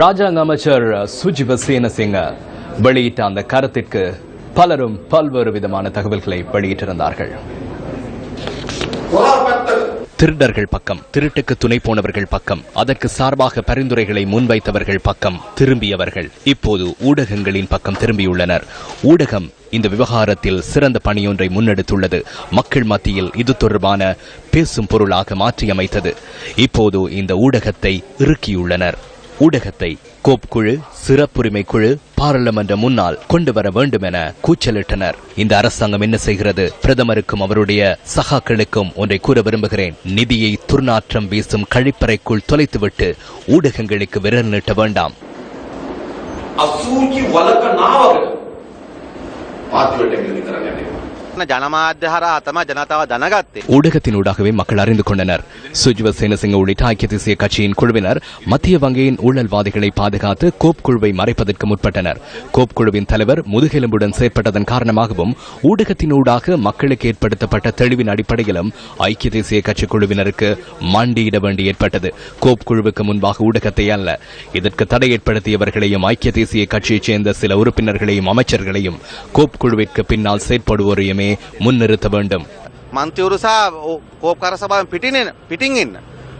ராஜாங்க அமைச்சர் சுஜிவ சேனசிங்க வெளியிட்ட அந்த கருத்திற்கு பலரும் பல்வேறு விதமான தகவல்களை வெளியிட்டிருந்தார்கள். திருடர்கள் பக்கம், திருட்டுக்கு துணை போனவர்கள் பக்கம், அதற்கு சார்பாக பரிந்துரைகளை முன்வைத்தவர்கள் பக்கம் திரும்பியவர்கள் இப்போது ஊடகங்களின் பக்கம் திரும்பியுள்ளனர். ஊடகம் இந்த விவகாரத்தில் சிறந்த பணியொன்றை முன்னெடுத்துள்ளது. மக்கள் மத்தியில் இது தொடர்பான பேசும் பொருளாக மாற்றியமைத்தது. இப்போது இந்த ஊடகத்தை இறுக்கியுள்ளனர். ஊடகத்தை கோப் குழு, சிறப்புரிமை குழு, பாராளுமன்ற முன்னால் கொண்டு வர வேண்டும் என கூச்சலிட்டனர். இந்த அரசாங்கம் என்ன செய்கிறது? பிரதமருக்கும் அவருடைய சகாக்களுக்கும் ஒன்றை கூற விரும்புகிறேன். நிதியை துர்நாற்றம் வீசும் கழிப்பறைக்குள் தொலைத்துவிட்டு ஊடகங்களுக்கு விரல் நீட்ட வேண்டாம். ஊடகத்தினூடாகவே மக்கள் அறிந்து கொண்டனர். சுஜிவ சேனசிங்க உள்ளிட்ட ஐக்கிய தேசிய கட்சியின் குழுவினர் மத்திய வங்கியின் ஊழல்வாதிகளை பாதுகாத்து கோப் குழுவை மறைப்பதற்கு முற்பட்டனர். கோப் குழுவின் தலைவர் முதுகெலும்புடன் செயற்பட்டதன் காரணமாகவும் ஊடகத்தினூடாக மக்களுக்கு ஏற்படுத்தப்பட்ட தெளிவின் அடிப்படையிலும் ஐக்கிய தேசிய கட்சி குழுவினருக்கு மண்டியிட வேண்டி ஏற்பட்டது. கோப் குழுவுக்கு முன்பாக ஊடகத்தை அல்ல, இதற்கு தடை ஏற்படுத்தியவர்களையும் ஐக்கிய தேசிய கட்சியைச் சேர்ந்த சில உறுப்பினர்களையும் அமைச்சர்களையும் கோப் குழுவிற்கு பின்னால் செயற்படுவோரையுமே முன்னிறுத்த வேண்டும். මන්ත්‍රීවරු සහ කෝප්කාර සභාවෙන් පිටින් ඉන්න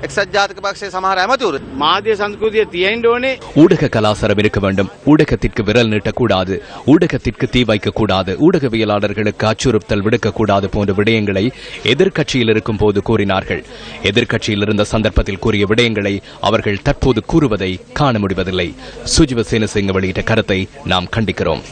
එක්සත් ජාතික පක්ෂයේ සමහර ඇමතිවරු මාධ්‍ය සංස්කෘතිය තියෙන්න ඕනේ. ஊடக கலாச்சாரம் இருக்க வேண்டும். ஊடகத்திற்கு விரல் நீட்டக்கூடாது, ஊடகத்திற்கு தீ வைக்கக்கூடாது, ஊடகவியலாளர்களுக்கு அச்சுறுத்தல் விடுக்கக்கூடாது போன்ற விடயங்களை எதிர்க்கட்சியில் இருக்கும் போது கூறினார்கள். எதிர்க்கட்சியில் இருந்த சந்தர்ப்பத்தில் கூறிய விடயங்களை அவர்கள் தற்போது கூறுவதை காண முடிவதில்லை. சுஜிவ சேனசிங்க வெளியிட்ட கருத்தை நாம் கண்டிக்கிறோம்.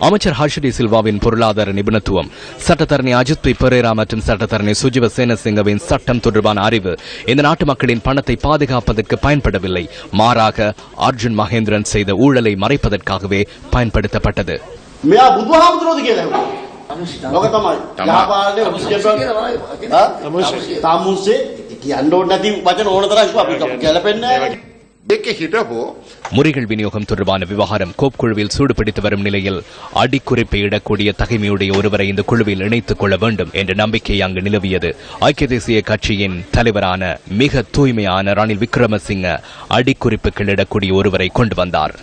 அமைச்சர் ஹர்ஷடி சில்வாவின் பொருளாதார நிபுணத்துவம், சட்டத்தரணி அஜித் பெரேரா மற்றும் சட்டத்தரணி சுஜிவ சேனசிங்கவின் சட்டம் தொடர்பான அறிவு இந்த நாட்டு மக்களின் பணத்தை பாதுகாப்பதற்கு பயன்படவில்லை. மாறாக அர்ஜுன் மகேந்திரன் செய்த ஊழலை மறைப்பதற்காகவே பயன்படுத்தப்பட்டது. முறைகள் விநியோகம் தொடர்பான விவகாரம் கோப் குழுவில் சூடுபிடித்து வரும் நிலையில் அடிக்குறிப்பை இடக்கூடிய தகைமையுடைய ஒருவரை இந்த குழுவில் இணைத்துக் கொள்ள வேண்டும் என்ற நம்பிக்கை அங்கு நிலவியது. ஐக்கிய தேசிய கட்சியின் தலைவரான மிக தூய்மையான ரணில் விக்ரமசிங்க அடிக்குறிப்புகள் இடக்கூடிய ஒருவரை கொண்டு வந்தார்.